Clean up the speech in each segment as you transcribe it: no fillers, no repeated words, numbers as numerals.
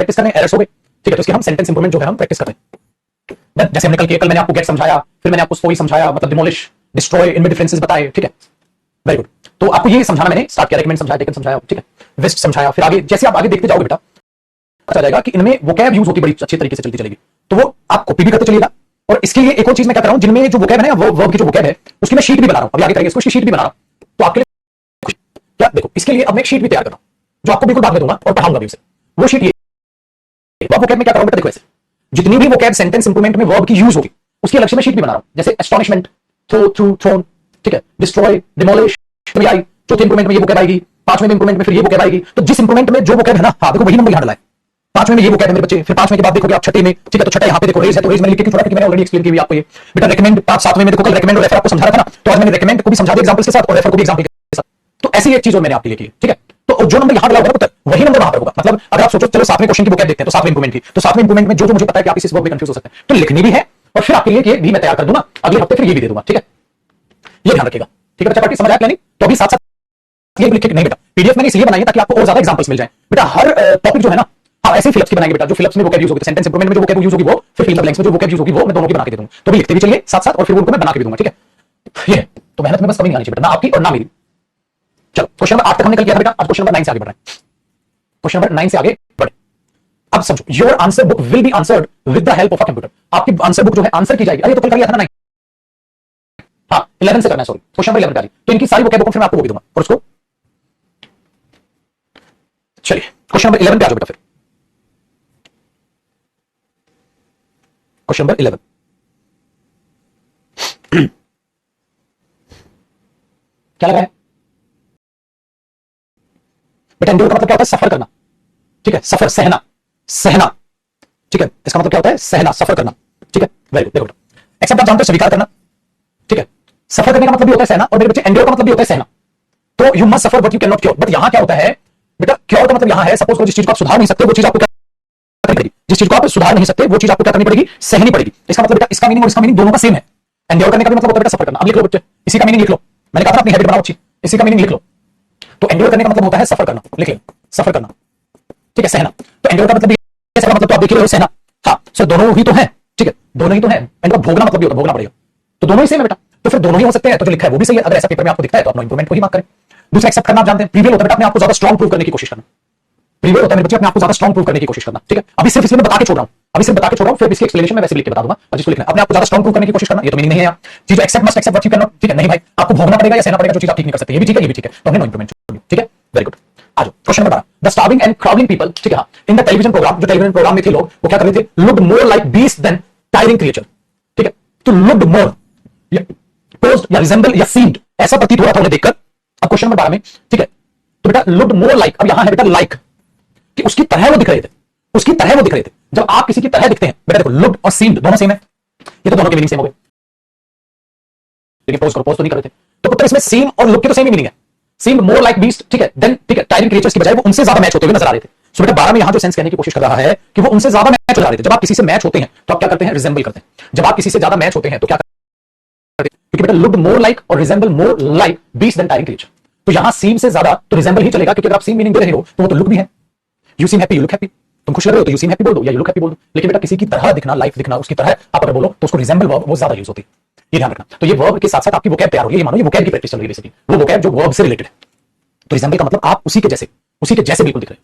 Practice कर रहे हैं, एरर्स हो गए, ठीक है, तो इसके हम सेंटेंस इंप्रूवमेंट जो है हम प्रैक्टिस कर रहे हैं। जैसे हमने कल मैंने आपको गेट समझाया, फिर मैंने आपको स्पोइल समझाया, मतलब डिमोलिश, डिस्ट्रॉय, इनमें डिफरेंसेस बताए, ठीक है, वेरी गुड। तो आपको ये समझाना मैंने स्टार्ट किया, रेकमेंड समझाया, टेकन समझाया, ठीक है, वेस्ट समझाया, फिर आगे जैसे आप आगे देखते जाओगे बेटा पता जाएगा कि इनमें वोकैब यूज होती बड़ी अच्छी तरीके से चलती चलेगी, तो वो आप कॉपी भी करते चलिएगा। और इसके लिए एक और चीज मैं क्या कर रहा हूं, जिनमें जो वोकैब है ना, वर्ब की जो वोकैब है उसकी मैं शीट भी बना रहा हूं, अभी आगे करेंगे इसको, शीट भी बना रहा हूं, तो आपके लिए क्या देखो, इसके लिए अब मैं एक शीट भी तैयार कर रहा हूं जो आपको बिल्कुल बाद में दूंगा और पढ़ाऊंगा भी उसे। वो शीट ये वर्ब वोकैब में क्या करूंगा बेटा, देखो ऐसे जितनी भी वोकैब सेंटेंस इंप्रूवमेंट में वर्ब की यूज होगी उसकी अलग से मैं शीट भी बना रहा हूं, जैसे एस्टोनिशमेंट, थ्रोन, ठीक है, डिस्ट्रॉय, डिमोलिश, चौथे इंप्रूवमेंट में ये वोकैब आएगी, पांचवें इंप्रूवमेंट में फिर ये वोकैब आएगी। तो जिस इंप्रूवमेंट में जो वोकैब है ना, हाँ देखो वही नंबर यहां डाला है, पांचवें में ये वोकैब है मेरे बच्चे, फिर पांचवें के बाद देखोगे आप छठे में, ठीक है, तो छठा यहां पे देखो रेज है, तो रेज मैंने लिख के छोड़ा क्योंकि मैंने ऑलरेडी एक्सप्लेन की हुई आपको ये बेटा। रेकमेंड आप सातवें में देखो, कल रेकमेंड और रेफर आपको समझा रहा था ना, तो आज मैंने रेकमेंड को भी समझा दिया एग्जांपल के साथ और रेफर को भी एग्जांपल के साथ। तो ऐसी एक चीज और मैंने आपके लिए की, ठीक है। तो जो नंबर यहां डाला होगा पुत्र वही नंबर वहां पर होगा। मतलब अगर आप सोचो चलो सातवें क्वेश्चन की वोकैब देखते हैं, तो सातवें इंप्रूवमेंट की, तो सातवें इंप्रूवमेंट में जो मुझे पता है कि आप इस वर्ब में कंफ्यूज हो सकते हैं, तो लिखनी भी है और फिर आपके लिए ये भी मैं तैयार कर दूंगा अगले हफ्ते, फिर ये भी दे दूंगा, ठीक है, ये ध्यान रखिएगा, ठीक है बच्चा। पार्टी समझ आया प्लानिंग? तो अभी साथ साथ ये लिखे नहीं बेटा, पीडीएफ मैंने इसलिए बनाई है ताकि आपको और ज्यादा एग्जांपल्स मिल जाए बेटा। हर टॉपिक जो है ना, हाँ ऐसे फिलअप्स की बनाएंगे बेटा, जो फिलअप्स में वोकैब यूज होगी, सेंटेंस इंप्रूवमेंट में जो वोकैब यूज होगी वो, फिर फिल द ब्लैंक्स में जो वोकैब यूज होगी वो, मैं दोनों की बना के दे दूंगा। तो भी लिखते भी चलिए साथ साथ और फिर उनको मैं बना के भी दूंगा, ठीक है। ये तो मेहनत में बस कमी नहीं आनी चाहिए बेटा, ना आपकी और ना मेरी। चलो क्वेश्चन नंबर 8 तक हमने कल किया था बेटा, आज क्वेश्चन नंबर 9 से आगे बढ़ रहे हैं। क्वेश्चन नंबर 9 से आगे बढ़े। अब समझो, your answer book will be answered with the help of a computer. आपकी आंसर बुक जो है आंसर की जाएगी, अरे तो कल कर लिया था ना 9, हाँ 11 से करना है, सॉरी क्वेश्चन नंबर 11 डाली, तो इनकी सारी वोकैब फिर मैं आपको वो भी दूंगा और उसको। चलिए क्वेश्चन नंबर 11 पे आ जाओ बेटा, फिर क्वेश्चन नंबर 11 क्या लगा है बेटा? एंड्योर का मतलब क्या होता है? सफर करना, ठीक है, सफर, सहना, सहना, ठीक है, इसका मतलब क्या होता है? सहना, सफर करना, ठीक है, वेरी गुड। देखो बेटा, एक्सेप्ट आप जानते हो स्वीकार करना, ठीक है, सफर करने का मतलब भी होता है सहना, और मेरे बच्चे एंड्योर का मतलब भी होता है सहना। तो you must suffer but you can not cure. But यहां क्या होता है बेटा, क्योर का मतलब यहां है सपोज जिस चीज को आप सुधार नहीं सकते वो चीज आपको करनी पड़ेगी, जिस चीज को आप सुधार नहीं सकते वो चीज आपको क्या करनी पड़ेगी? सहनी पड़ेगी। इसका मतलब बेटा इसका मीनिंग और इसका मीनिंग दोनों का सेम है। एंड्योर करने का भी मतलब होता है बेटा सफर करना। अब लिख लो बच्चे, इसी का मीनिंग लिख लो, मैंने कहा था अपनी हैबिट बनाओ अच्छी, इसी का मीनिंग लिख लो। तो एंड्योर करने का मतलब होता है सफर करना, लिख लो सफर करना, ठीक है, सहना। तो एंड्योर का मतलब इसका मतलब तो आप देख रहे हो सहना, हाँ सर दोनों ही तो है, ठीक है, दोनों ही तो है। एंड भोगना मतलब भी होता है, भोगना पड़ेगा, तो दोनों ही सेम है बेटा, तो फिर दोनों ही हो सकते हैं। तो जो लिखा है वो भी सही है, अगर ऐसा पेपर में आपको दिखता है तो आप नो इंप्रूवमेंट को ही मार्क करें। दूसरा एक्सेप्ट करना आप जानते हैं, प्रीवियल होता है बेटा अपने आपको ज्यादा स्ट्रांग प्रूव करने की कोशिश करना, प्रीवियल होता है मेरे बच्चे अपने आपको ज्यादा स्ट्रांग प्रूव करने की कोशिश करना, ठीक है। अभी सिर्फ इसमें बता के छोड़ रहा हूं, अभी सिर्फ बता के छोड़ रहा हूं, फिर इसकी एक्सप्लेनेशन मैं वैसे लिख के बता दूंगा, और जिसको लिखना है अपने आपको ज्यादा स्ट्रांग प्रूव करने की कोशिश करना, ये तो मीनिंग नहीं है यार। चीज except must except what you can not, ठीक है, नहीं भाई आपको भोगना पड़ेगा या सहना पड़ेगा जो चीज आप ठीक नहीं कर सकते, ये भी ठीक है, ये भी ठीक है, तो हमने नो इंप्रूवमेंट, ठीक है, वेरी गुड। आ जाओ question number 12, the starving and crowding people, ठीक है, इन द टेलीविजन प्रोग्राम, जो टेलीविजन प्रोग्राम में थे लोग वो क्या कर रहे थे? Looked more like beast than tiring creature, ठीक है, तो लुक्ड मोर या पोज्ड या रिजेंबल या सीम्ड, ऐसा प्रतीत हो रहा था उन्हें देखकर। अब क्वेश्चन नंबर 12 में, ठीक है, तो बेटा लुक्ड मोर लाइक, अब यहां है बेटा लाइक, कि उसकी तरह वो दिख रहे थे, उसकी तरह वो दिख रहे थे। जब आप किसी की तरह दिखते हैं बेटा, देखो लुक्ड और सीम्ड दोनों सेम है, ये तो दोनों के मीनिंग सेम हो गए, लेकिन पोज तो नहीं कर रहे थे। तो पुत्र इसमें सीम और लुक की तो सेम ही मीनिंग है, सीम मोर लाइक बीस्ट, ठीक है, देन ठीक है, टायरिंग क्रिएचर्स की बजाय वो उनसे ज्यादा मैच होते हुए नजर आ रहे थे। सो बेटा 12 में यहां जो सेंस कहने की कोशिश कर रहा है कि वो उनसे ज्यादा मैच हो जा रहे थे। जब आप किसी से मैच होते हैं तो आप क्या करते हैं? रिजेंबल करते हैं। जब आप किसी से ज्यादा मैच होते हैं तो क्या करते हैं? क्योंकि बेटा लुक्ड मोर लाइक और resemble more like beast than tiring creature, तो यहां सीम से ज्यादा तो रिजेंबल ही चलेगा, क्योंकि अगर आप सीम मीनिंग दे रहे हो तो वो तो लुक भी है। You seem happy, you look happy, तुम खुश लग रहे हो तो यू सीम हैप्पी बोल दो या यू लुक हैप्पी बोल दो। लेकिन बेटा किसी की तरह दिखना, लाइफ दिखना, उसकी तरह आप अगर बोलो तो उसको रिजेंबल वर्ब वो ज्यादा यूज होती है, ये ध्यान रखना। तो ये वर्ब के साथ साथ आपकी वोकैब तैयार हो रही है, ये मानो ये वोकैब की प्रैक्टिस चल रही है बेसिकली, वो वोकैब जो वर्ब से रिलेटेड है। तो रिजेंबल का मतलब आप उसी के जैसे बिल्कुल दिख रहे हैं,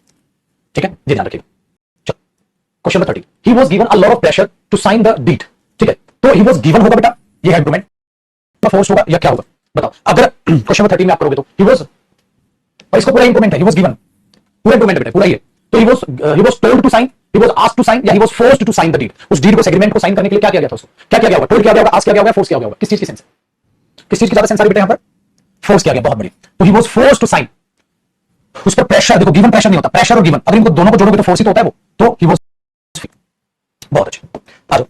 ठीक है, ये ध्यान रखिएगा। चलो question number 30, he was given a lot of pressure to sign the deed, ठीक है, तो ही वाज गिवन होगा बेटा, ये है इंप्रूवमेंट, फोर्स होगा या क्या होगा बताओ? अगर क्वेश्चन नंबर 13 में आप करोगे तो ही वाज, और इसको पूरा इंप्रूवमेंट है, ही वाज गिवन, पूरा इंप्रूवमेंट बेटा, पूरा ही है। तो he was told to sign, he was asked to sign या he was forced to sign the deed। उस डीड को, सेग्रीमेंट को साइन करने के लिए क्या किया गया था? उसको क्या किया गया होगा? टोल्ड किया गया होगा, आस्क किया गया होगा, फोर्स किया गया होगा? किस चीज की सेंस है? किस चीज की ज्यादा सेंस आ रही बेटा यहां पर? फोर्स किया गया, बहुत बढ़िया। तो he was forced to sign, उस पर प्रेशर, देखो गिवन प्रेशर नहीं होता, प्रेशर और गिवन, अगर इनको दोनों को जोड़ोगे तो फोर्स ही तो होता है वो, तो he was, बहुत अच्छा। आ जाओ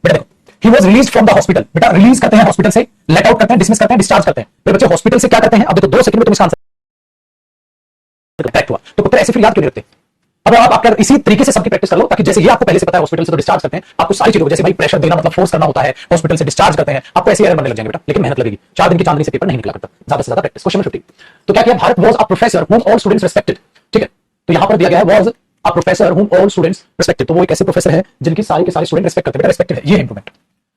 बेटा, देखो he was released from the hospital, बेटा रिलीज करते हैं हॉस्पिटल से, लेट आउट करते हैं, डिसमिस करते हैं, डिस्चार्ज करते हैं। फिर बच्चे हॉस्पिटल से क्या करते हैं? अब देखो 2 सेकंड में तुम इसका आंसर करेक्ट हुआ। तो पुत्र ऐसे फिर याद क्यों नहीं रखते? अब आप इसी तरीके से सबकी प्रैक्टिस कर लो, ताकि जैसे ये आपको पहले से पता है हॉस्पिटल से तो डिस्चार्ज करते हैं, आपको सारी चीजों जैसे भाई प्रेशर देना मतलब फोर्स करना होता है, हॉस्पिटल से डिस्चार्ज करते हैं, आपको ऐसे एरर बनने लग जाएंगे बेटा, लेकिन मेहनत लगेगी। 4 दिन की चांदनी से पेपर नहीं निकला करता, ज्यादा से ज्यादा प्रैक्टिस। क्वेश्चन नंबर 50, तो क्या किया? Bharat was a professor whom all students respected, ठीक है, तो यहां पर दिया गया है was a professor whom all students respected, तो वो एक ऐसे प्रोफेसर है जिनकी सारे के सारे स्टूडेंट रिस्पेक्ट करते हैं। बेटा रिस्पेक्टेड है, ये है इंप्रूवमेंट,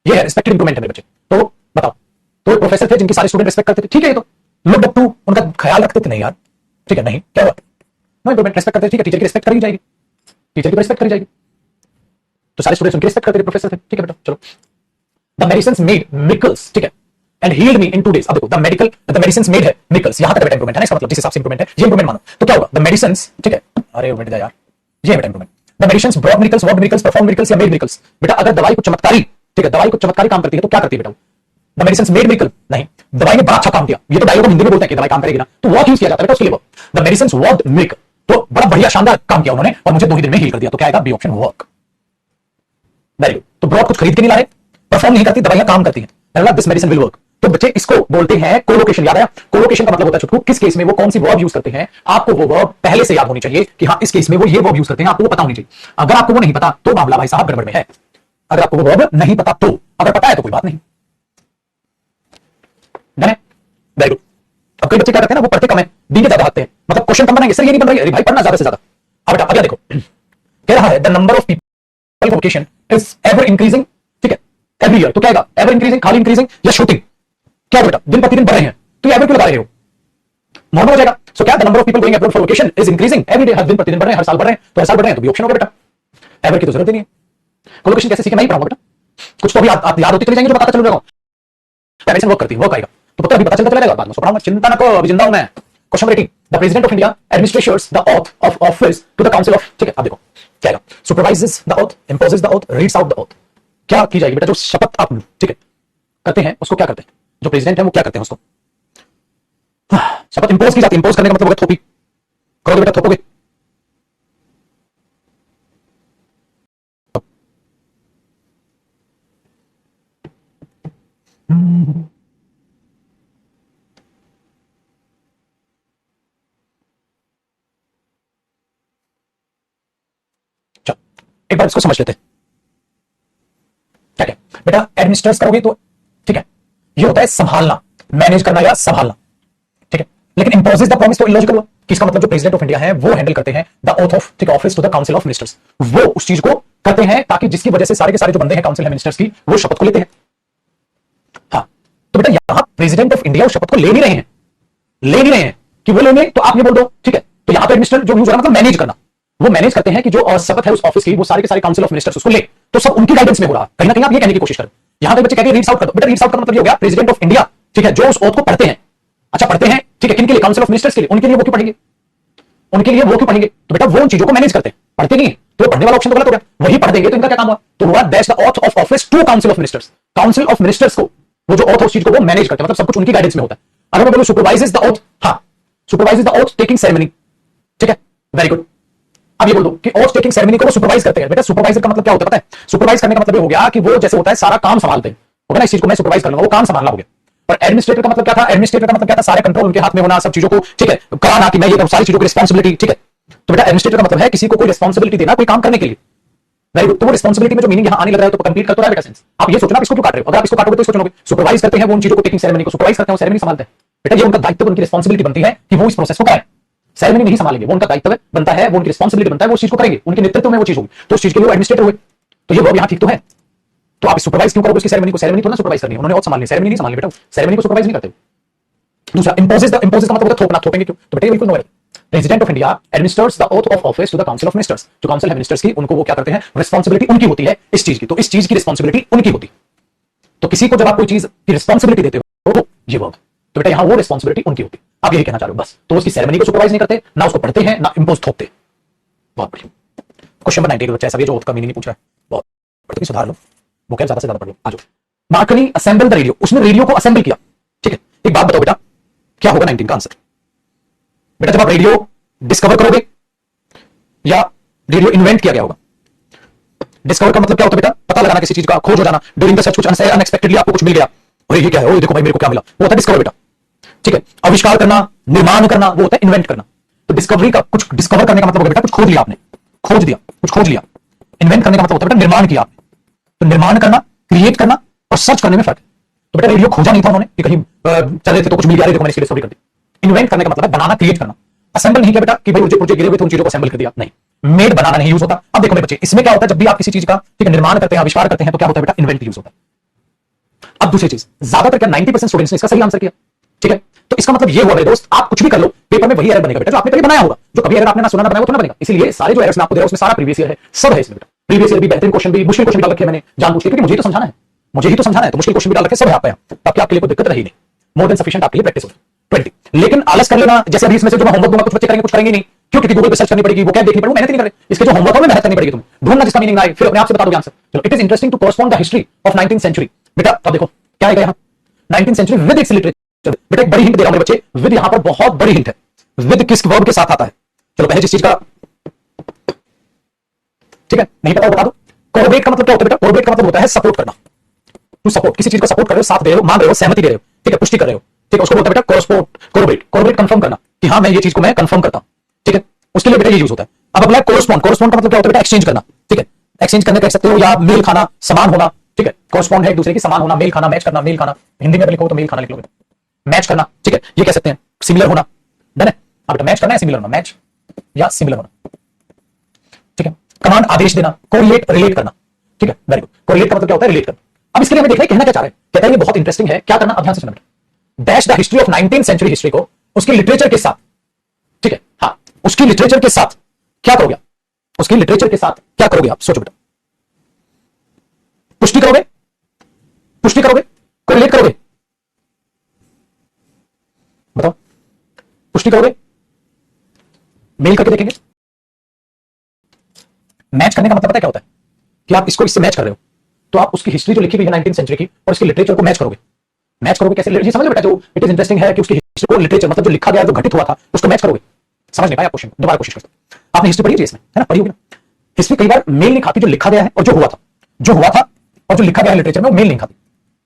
ये है रिस्पेक्टेड इंप्रूवमेंट है मेरे बच्चे। तो बताओ, तो प्रोफेसर थे जिनकी सारे स्टूडेंट रिस्पेक्ट करते थे, ठीक है, ये तो लुक्ड अप टू, उनका ख्याल रखते थे, नहीं यार ठीक है, नहीं क्या हुआ, नो इंप्रूवमेंट, रिस्पेक्ट करते थे, ठीक है, टीचर की रिस्पेक्ट करी जाएगी, टीचर की रिस्पेक्ट करी जाएगी, तो सारे स्टूडेंट्स उनकी रिस्पेक्ट करते थे, प्रोफेसर थे, ठीक है बेटा। चलो, द मेडिसिन्स मेड मिकल्स, ठीक है, and healed me in 2 days। अब देखो, द मेडिसिन्स मेड है मिकल्स, यहां तक बेटा इंप्रूवमेंट है ना, इसका मतलब जिस हिसाब से इंप्रूवमेंट है, ये इंप्रूवमेंट मानो तो क्या होगा, द मेडिसिन्स, ठीक है, अरे बेटा यार, ये बेटा improvement, the medicines brought miracles, work miracles, perform miracles या मेड मिकल्स। बेटा अगर दवाई को चमत्कारी, ठीक है, दवाई को चमत्कारी काम करती है तो क्या करती है बेटा, द मेडिसिन्स मेड मिकल, नहीं, दवाई ने बड़ा अच्छा काम किया, ये तो डायलॉग हिंदी में बोलते हैं कि दवाई काम करेगी ना, तो वर्क यूज किया जाता है बेटा उसके लिए, द मेडिसिन्स वर्कड मिक, तो बड़ा बढ़िया शानदार काम किया उन्होंने और मुझे 2 ही दिन में हील कर दिया, तो क्या आएगा, B option, work. Very good. तो ब्रॉड कुछ खरीद के नहीं ला रहे, परफॉर्म नहीं करती, दवाइयां काम करती हैं, दिस मेडिसिन विल वर्क। तो बच्चे इसको बोलते हैं कोलोकेशन, याद आया, कोलोकेशन का मतलब होता है छुटकू, किस केस में वो कौन सी वर्ब यूज करते हैं, आपको वो वर्ब पहले से याद होनी चाहिए कि हाँ इस केस में वो ये वर्ब यूज करते हैं, आपको वो पता होनी चाहिए। अगर आपको वो नहीं पता तो मामला भाई साहब गड़बड़ में है, अगर आपको वो वर्ब नहीं पता तो, अगर पता है तो कोई बात नहीं। Very good. अब कई बच्चे क्या करते हैं ना, वो पढ़ते कम है, डी के ज्यादा आते हैं, मतलब क्वेश्चन कम बनाएंगे, सर ये नहीं बन रही है, अरे भाई पढ़ना ज्यादा से ज्यादा। अब बेटा अगला देखो, कह रहा है the number of people vocation is ever increasing, ठीक है, एवरी ईयर, तो क्या आएगा, एवर इंक्रीजिंग, खाली इंक्रीजिंग या शूटिंग, क्या बेटा दिन प्रतिदिन बढ़ रहे हैं, तो ये एवर क्यों लगा रहे हो, नॉर्मल हो जाएगा। सो क्या the number of people going abroad for vocation is increasing every day, हर दिन प्रतिदिन बढ़ रहे हैं, हर साल बढ़ रहे हैं, तो हर साल बढ़ रहे हैं तो भी ऑप्शन होगा बेटा, एवर की तो जरूरत ही नहीं है। कोलोकेशन कैसे सीखे, मैं ही पढ़ाऊंगा बेटा, कुछ तो अभी याद होती चली जाएंगे, जो बताता चल जाएगा, डायरेक्शन वर्क करती है, वर्क आएगा तो पता अभी पता चलता चलेगा, बाद में पढ़ाऊंगा, चिंता न करो, अभी जिंदा हूं मैं। Question rating, the president of India administrates the oath of office to the council of, ठीक है, अब देखो क्या आएगा, supervises the oath, imposes the oath, reads out the oath, क्या की जाएगी बेटा, जो शपथ आप, ठीक है, करते हैं उसको क्या करते हैं, जो प्रेसिडेंट है वो क्या करते हैं उसको, शपथ इंपोज की जाती है, इंपोज करने का मतलब होगा थोपी, करोगे बेटा, थोपोगे, चलो एक बार इसको समझ लेते हैं, क्या क्या बेटा, एडमिनिस्ट्रेट करोगे तो ठीक है, ये होता है संभालना, मैनेज करना या संभालना, ठीक है, लेकिन इंपोजेस द प्रॉमिस तो इलॉजिकल हुआ, किसका मतलब जो प्रेसिडेंट ऑफ इंडिया है वो हैंडल करते हैं द ओथ ऑफ, ठीक है, office to the council of ministers, वो उस चीज को करते हैं ताकि जिसकी वजह से सारे के सारे जो बंदे हैं काउंसिल है मिनिस्टर्स की, वो शपथ को लेते हैं। हाँ, तो बेटा यहां प्रेसिडेंट ऑफ इंडिया उस शपथ को ले नहीं रहे हैं, ले नहीं रहे हैं कि वो लेंगे तो आप ये बोल दो, ठीक है, तो यहां पे एडमिनिस्ट्रेट जो यूज हो रहा है मतलब मैनेज करना, वो मैनेज करते हैं कि जो शपथ है उस ऑफिस की, वो सारे के सारे काउंसिल ऑफ मिनिस्टर्स उसको ले, तो सब उनकी गाइडेंस में हो रहा है, कहीं ना कहीं आप ये कहने की कोशिश करें। यहां पे बच्चे कहते हैं रीड्स आउट कर दो, बेटा रीड्स आउट का मतलब ये हो गया प्रेसिडेंट ऑफ इंडिया, ठीक है, जो उस ओथ को पढ़ते हैं, अच्छा पढ़ते हैं, ठीक है, किनके लिए, काउंसिल ऑफ मिनिस्टर्स के लिए, उनके लिए वो क्यों पढ़ेंगे, उनके लिए वो क्यों पढ़ेंगे, तो बेटा वो उन चीजों को मैनेज करते हैं, पढ़ते नहीं तो पढ़ने वाला ऑप्शन तो गलत हो गया, वही पढ़ देंगे तो इनका क्या काम हुआ, तो हुआ that's the oath of office to council of ministers, council of ministers को, वो जो ओथ उस चीज को वो मैनेज करते हैं, मतलब सब कुछ उनकी गाइडेंस में होता है। अगर मैं बोलूं सुपरवाइजेस द ओथ, हां supervises the oath taking ceremony, ठीक है, वेरी गुड। अब ये बोल दो कि ओथ टेकिंग सेरेमनी को वो सुपरवाइज करते हैं, बेटा सुपरवाइजर का मतलब क्या होता है पता है, सुपरवाइज करने का मतलब ये हो गया कि वो जैसे होता है सारा काम संभालते हैं, होगा ना, इस चीज को मैं सुपरवाइज कर लूंगा, वो काम संभालना हो गया। और एडमिनिस्ट्रेटर का मतलब क्या था, एडमिनिस्ट्रेटर का मतलब क्या था, सारे कंट्रोल उनके हाथ में होना, सब चीजों को, ठीक है, कराना कि मैं ये सारी चीजों की रिस्पांसिबिलिटी, ठीक है, तो बेटा एडमिनिस्ट्रेटर का मतलब है किसी को कोई रिस्पांसिबिलिटी देना कोई काम करने के लिए, वेरी गुड। तो वो रिस्पांसिबिलिटी में जो मीनिंग यहां आने लग रहा है तो कंप्लीट कर तो रहा है बेटा सेंस। आप ये सोचना आप इसको क्यों काट रहे हो, अगर आप इसको काटोगे तो इसको चुनोगे, सुपरवाइज करते हैं वो उन चीजों को, टेकिंग सेरेमनी को सुपरवाइज करते हैं, सेरेमनी संभालते हैं, बेटा ये उनका दायित्व, उनकी रिस्पांसिबिलिटी बनती है कि वो इस प्रोसेस को कराएं, सेरेमनी नहीं संभालेंगे, वो उनका दायित्व बनता है, वो उनकी रिस्पांसिबिलिटी बनता है, वो उस चीज को करेंगे, उनके नेतृत्व में वो चीज होगी, तो उस चीज के लिए वो एडमिनिस्ट्रेटर हुए, तो ये वर्ब यहां ठीक तो है, तो आप सुपरवाइज क्यों करोगे उसकी सेरेमनी को, सेरेमनी तो ना सुपरवाइज करनी है, उन्होंने और संभालनी, सेरेमनी नहीं संभालनी बेटा, सेरेमनी को सुपरवाइज नहीं करते। दूसरा इंपोजेस का मतलब होता है थोपना, थोपेंगे क्यों, तो बेटा बिल्कुल नो है, president of India administrates the oath of office to the council of ministers, जो काउंसिल है मिनिस्टर्स की, उनको वो क्या करते हैं, रिस्पांसिबिलिटी उनकी होती है इस चीज की, तो इस चीज की रिस्पांसिबिलिटी उनकी होती है, तो किसी को जब आप कोई चीज की रिस्पांसिबिलिटी देते हो तो ये वर्ब, तो बेटा यहां वो रिस्पांसिबिलिटी उनकी होती है, आप यही कहना चाह रहे हो बस, तो उसकी सेरेमनी को सुपरवाइज नहीं करते, ना उसको पढ़ते हैं, ना इंपोज थोपते, बहुत बढ़िया। क्वेश्चन नंबर 98 बच्चा ऐसा भी जो ओथ का मीनिंग नहीं पूछ रहा है, बहुत बढ़िया, सुधार लो, वो क्या ज्यादा से ज्यादा पढ़ लो, आ जाओ। मार्कनी असेंबल द रेडियो, उसने रेडियो को असेंबल किया, ठीक है, एक बात बताओ बेटा क्या होगा 19 का आंसर, बेटा जब आप रेडियो डिस्कवर करोगे या रेडियो इन्वेंट किया गया होगा, डिस्कवर का मतलब क्या होता है बेटा, पता लगाना किसी चीज का, खोज हो जाना, ड्यूरिंग द सर्च कुछ अनएक्सपेक्टेडली आपको कुछ मिल गया, अरे ये क्या है, ओ देखो भाई मेरे को क्या मिला, वो होता है डिस्कवर बेटा, ठीक है। आविष्कार करना, निर्माण करना, वो होता है इन्वेंट करना, तो डिस्कवरी का कुछ डिस्कवर करने का मतलब होगा बेटा कुछ खोज लिया आपने, खोज दिया, कुछ खोज लिया। इन्वेंट करने का मतलब होता है बेटा निर्माण किया आपने, तो निर्माण करना, क्रिएट करना और सर्च करने में फर्क है, तो बेटा रेडियो खोजा नहीं था उन्होंने कि कहीं चल रहे थे तो कुछ मिल गया, देखो मैंने इसकी डिस्कवरी कर दी। इन्वेंट करने का मतलब है बनाना, क्रिएट करना, असेंबल नहीं किया बेटा कि भाई मुझे गिरे हुए थे उन चीजों को असेंबल कर दिया, नहीं, मेड बनाना नहीं यूज होता। अब देखो मेरे बच्चे, इसमें क्या होता है, जब भी आप किसी चीज का ठीक है निर्माण करते हैं, आविष्कार करते हैं, तो क्या होता है बेटा, इन्वेंट यूज होता है। अब दूसरी चीज, ज्यादातर क्या 90% स्टूडेंट्स ने इसका सही आंसर किया, ठीक है। तो इसका मतलब ये हुआ मेरे दोस्त, आप कुछ भी कर लो पेपर में वही एरर बनेगा बेटा जो आपने कभी बनाया होगा। जो कभी एरर आपने ना सुना ना बनाया वो तो ना बनेगा। इसलिए सारे जो एरर्स मैं आपको दे रहा हूं उसमें सारा प्रीवियस ईयर है, सब है इसमें बेटा। प्रीवियस ईयर भी, बेहतरीन क्वेश्चन भी, मुश्किल क्वेश्चन डाल रखे मैंने जानबूझ के, क्योंकि मुझे ही तो समझाना है, मुझे ही तो समझाना है, तो मुश्किल क्वेश्चन भी डाल रखे, सब है आप पे यहाँ, ताकि आपके लिए कोई दिक्कत रही नहीं। मोर देन सफिशिएंट आपके लिए प्रैक्टिस हो। 20 लेकिन आलस कर लेना, जैसे अभी इसमें से जो मैं होमवर्क दूंगा कुछ बच्चे करेंगे कुछ करेंगे नहीं, क्यों? क्योंकि गूगल पे सर्च करनी पड़ेगी, वो क्या देखनी पड़ेगी, मेहनत नहीं करे, इसके जो होमवर्क है मेहनत करनी पड़ेगी, तुम ढूंढना जिसका मीनिंग ना आए, फिर अपने आप से बता दोगे आंसर। चलो, it is interesting to correspond the history of 19th century. बेटा अब देखो क्या है यहाँ 19th century with its literature. बेटा एक बड़ी हिंट दे रहा हूं मेरे बच्चे, विद यहां पर बहुत बड़ी हिंट है। विद किस वर्ब के साथ आता है? चलो पहले जिस चीज का ठीक है नहीं पता बता दो। कोरबेट का मतलब क्या होता है बेटा? कोरबेट का मतलब होता है सपोर्ट करना। टू सपोर्ट, किसी चीज को सपोर्ट कर रहे हो, साथ दे रहे हो, मान रहे हो, सहमति दे रहे हो, ठीक है, पुष्टि कर रहे हो, ठीक है, उसको बोलता है बेटा कोरस्पोर्ट, कोरबेट। कोरबेट कंफर्म करना कि हाँ मैं ये चीज को मैं कंफर्म करता हूं, ठीक है, उसके लिए बेटा ये यूज होता है। अब अगला कोरस्पॉन्ड। कोरस्पॉन्ड का मतलब क्या होता है बेटा? एक्सचेंज करना, ठीक है, एक्सचेंज करने कह सकते हो, या मेल खाना, समान होना, ठीक है। कोरस्पॉन्ड है एक दूसरे की समान होना, मेल खाना, मैच करना, मेल खाना, हिंदी में लिखो तो मेल खाना लिख लो बेटा, मैच करना, ठीक है, ये कह सकते हैं। सिमिलर होना, डन है। अब बेटा मैच करना है, सिमिलर होना, मैच या सिमिलर होना, ठीक है। कमांड आदेश देना, कोरिलेट, रिलेट करना, ठीक है, वेरी गुड। कोरिलेट का मतलब क्या होता है? रिलेट करना। अब इसके लिए हमें देखना है कहना क्या चाह रहे हैं। कहता है ये बहुत इंटरेस्टिंग है, क्या करना, अब ध्यान से सुनना। Dash the history of 19th century history को उसकी लिटरेचर के साथ, ठीक है, हाँ, उसकी लिटरेचर के साथ क्या करोगे? उसकी लिटरेचर के साथ क्या करोगे आप? सोचो बेटा, पुष्टि करोगे, पुष्टि करोगे, कोरिलेट करोगे, बताओ, पुष्टि करोगे, मेल करके देखेंगे। मैच करने का मतलब पता है क्या होता है? कि आप इसको इससे मैच कर रहे हो, तो आप उसकी हिस्ट्री जो लिखी हुई है 19th सेंचुरी की और उसकी लिटरेचर को मैच करोगे। मैच करोगे कैसे? ये समझ लो बेटा, जो इट इज इंटरेस्टिंग है कि उसकी हिस्ट्री को लिटरेचर मतलब जो लिखा गया, जो घटित हुआ था, उसको मैच करोगे। समझ नहीं पाया आप क्वेश्चन? दोबारा कोशिश करते हैं। आपने हिस्ट्री पढ़ी है इसमें, है ना? पढ़ी होगी ना? हिस्ट्री कई बार मेल नहीं खाती, जो लिखा गया है और जो हुआ था, जो हुआ था और जो लिखा गया है लिटरेचर में, वो मेल नहीं खाती।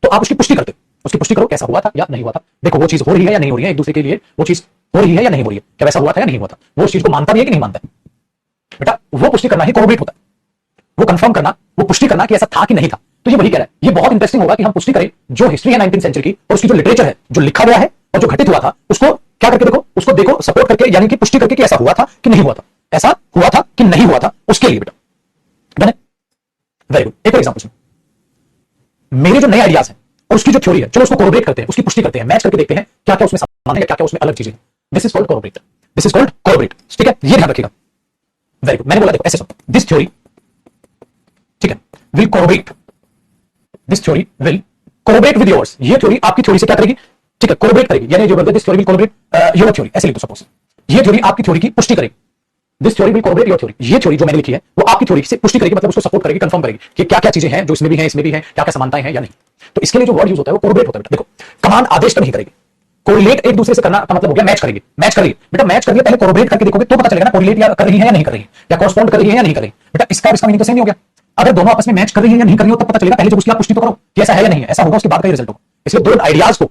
तो आप उसकी पुष्टि करते हो, उसकी पुष्टि करो कैसा हुआ था या नहीं हुआ था। देखो वो चीज हो रही है या नहीं हो रही है, एक दूसरे के लिए वो चीज हो रही है या नहीं हो रही है, क्या वैसा हुआ था या नहीं हुआ था, वो उस चीज को मानता भी है कि नहीं मानता है। बेटा वो पुष्टि करना ही कोरिलेट होता है, वो कंफर्म करना, वो पुष्टि करना कि ऐसा था कि नहीं था। तो ये वही कह रहा है। ये बहुत इंटरेस्टिंग होगा कि हम पुष्टि करें जो हिस्ट्री है 19th सेंचुरी की और उसकी जो लिटरेचर है, जो लिखा गया है और जो घटित हुआ था, उसको क्या करके देखो, उसको देखो सपोर्ट करके, यानी कि पुष्टि करके कि ऐसा हुआ था कि नहीं हुआ था, ऐसा हुआ था कि नहीं हुआ था, उसके लिए बेटा। डन है, वेरी गुड। एक और एग्जांपल सुनो, मेरे जो नए आइडियाज हैं और उसकी जो थ्योरी है, चलो उसको कोरिलेट करते हैं, उसकी पुष्टि करते हैं, मैच करके देखते हैं क्या क्या उसमें समान है, क्या क्या उसमें अलग चीजें हैं। This is called correlate, this is called correlate, ठीक है, ये ध्यान रखिएगा। Very good. मैंने बोला देखो ऐसे सुनो, दिस थ्योरी, ठीक है, will correlate, this theory will correlate with yours. ये थ्योरी आपकी थ्योरी से क्या करेगी? ठीक है, कोरिलेट करेगी, यानी जो बोलते हैं this theory will correlate your theory, ऐसे लिख दो सपोज। ये थ्योरी आपकी थ्योरी की पुष्टि करेगी, this theory will correlate your theory. ये थ्योरी जो मैंने लिखी है वो आपकी थ्योरी से पुष्टि करेगी, मतलब उसको सपोर्ट करेगी, कंफर्म करेगी कि क्या क्या चीजें हैं जो इसमें भी हैं, इसमें भी हैं, क्या क्या समानताएं हैं या नहीं। तो इसके लिए जो वर्ड यूज होता है वो कोरिलेट होता है बेटा। देखो कमांड आदेश तो नहीं करेगी, कोरिलेट एक दूसरे से करना का मतलब हो गया मैच करेगी, मैच करेगी बेटा, मैच करिए, पहले कोरिलेट करके देखोगे तो पता चलेगा ना कोरिलेट या कर रही है या नहीं कर रही है, या कॉरस्पॉन्ड कर रही है या नहीं कर रही है। बेटा इसका इसका मीनिंग तो सेम ही हो गया। अगर दोनों आपस में मैच कर रही है या नहीं कर रही हो तब पता चलेगा, पहले जब उसकी आप पुष्टि तो करो कि ऐसा है या नहीं है, ऐसा होगा उसके बाद का रिजल्ट होगा। इसलिए दो आइडियाज को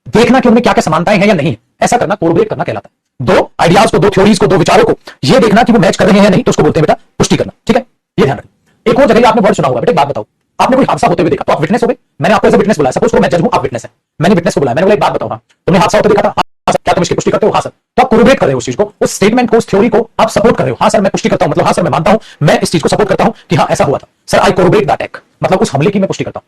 देखना कि उनमें क्या क्या समानताएं हैं या नहीं, ऐसा करना कोरिलेट करना कहलाता है। दो आइडियाज को, दो थ्योरीज को, दो विचारों को ये देखना कि वो मैच कर रहे हैं या नहीं, तो उसको बोलते हैं बेटा पुष्टि करना, ठीक है, ये ध्यान रखना। एक और जगह आपने वर्ड सुना होगा बेटा, एक बात बताओ, आपने कोई हादसा होते हुए देखा तो आप विटनेस हो गए, मैंने आपको एज विटनेस बुलाया, सपोज मैं जज हूं, आप विटनेस है, मैंने विटनेस को बुलाया, मैंने बोला एक बात बताओ, हाँ तुमने हादसा होते देखा था, हाँ सर, क्या तुम इसकी पुष्टि करते हो? हाँ सर। तो आप कोरिलेट कर रहे हो उस चीज को, उस स्टेटमेंट को, उस थ्योरी को आप सपोर्ट कर रहे हो। हाँ सर मैं पुष्टि करता हूं, मतलब हाँ सर मैं मानता हूं, मैं इस चीज को सपोर्ट करता हूं कि हाँ ऐसा हुआ था sir, I correlate the attack, मतलब उस हमले की मैं पुष्टि करता हूं।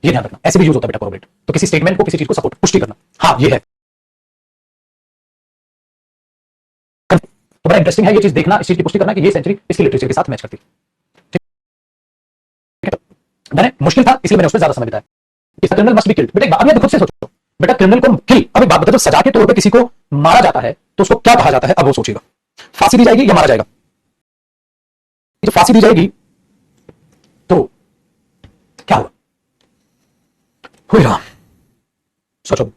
ये ध्यान रखना, ऐसे भी यूज होता है बेटा कोरिलेट। तो किसी स्टेटमेंट को, किसी चीज को सपोर्ट, पुष्टि करना, हाँ ये है। तो बड़ा इंटरेस्टिंग है ये चीज देखना, इस चीज की पुष्टि करना कि ये सेंचुरी इसकी लिटरेचर के साथ मैच करती है। ठीक है, मैंने मुश्किल था इसलिए मैंने उस पर ज्यादा समय बिताया। इस क्रिमिनल मस्ट बी किल्ड। बेटा अब ये खुद से सोचो बेटा, क्रिमिनल को किल, अब एक बात बता, जब सजा के तौर पे किसी को मारा जाता है तो उसको क्या कहा जाता है? अब वो सोचिएगा, फांसी दी जाएगी या मारा जाएगा? जब फांसी दी जाएगी तो क्या होगा? हुई राम, सोचो।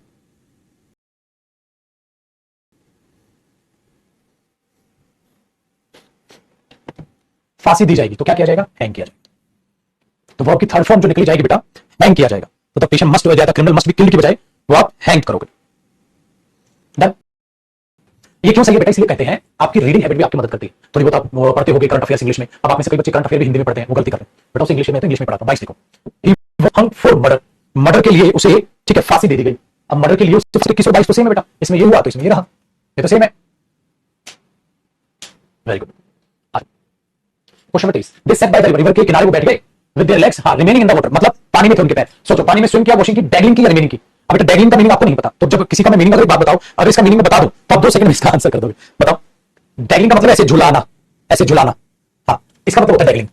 फांसी दी जाएगी तो क्या किया जाएगा? हैंग किया जाएगा। तो वर्ब की थर्ड फॉर्म जो निकली जाएगी बेटा, हैंग किया जाएगा। तो द पेशेंट मस्ट हो जाएगा, क्रिमिनल मस्ट बी किल्ड की बजाय वो आप हैंग करोगे। डन। ये क्यों सही है बेटा? इसलिए कहते हैं आपकी रीडिंग हैबिट भी आपकी मदद करती है। थोड़ी बहुत आप पढ़ते होगे करंट अफेयर्स इंग्लिश में, अब आप में से कई बच्चे करंट अफेयर भी हिंदी में पढ़ते हैं, वो गलती कर रहे हैं बेटा, उसे इंग्लिश में तो इंग्लिश में पढ़ाता हूं। 22 देखो, ही हंग फॉर मर्डर, मर्डर के लिए उसे ठीक है फांसी दे दी गई। अब मर्डर के लिए उसे 21 और 22 तो सेम है बेटा, इसमें ये हुआ तो इसमें ये रहा, ये तो सेम है। Very good. Question number 23, they set by the river के किनारे वो बैठ गए विद देयर लेग्स, हाँ रिमेनिंग इन द वाटर, मतलब पानी में थे उनके पैर। सोचो पानी में स्विम किया, वॉशिंग की, डैगलिंग की या रिमेनिंग की। अब बेटा डैगलिंग का मीनिंग आपको नहीं पता, तो जब किसी का मैं मीनिंग अगर एक बात बताऊं, अगर इसका मीनिंग मैं बता दूं तो आप 2 सेकंड में इसका आंसर कर दोगे। बताओ डैगलिंग का मतलब ऐसे झुलाना, ऐसे झुलाना, हाँ इसका मतलब होता है डैगलिंग,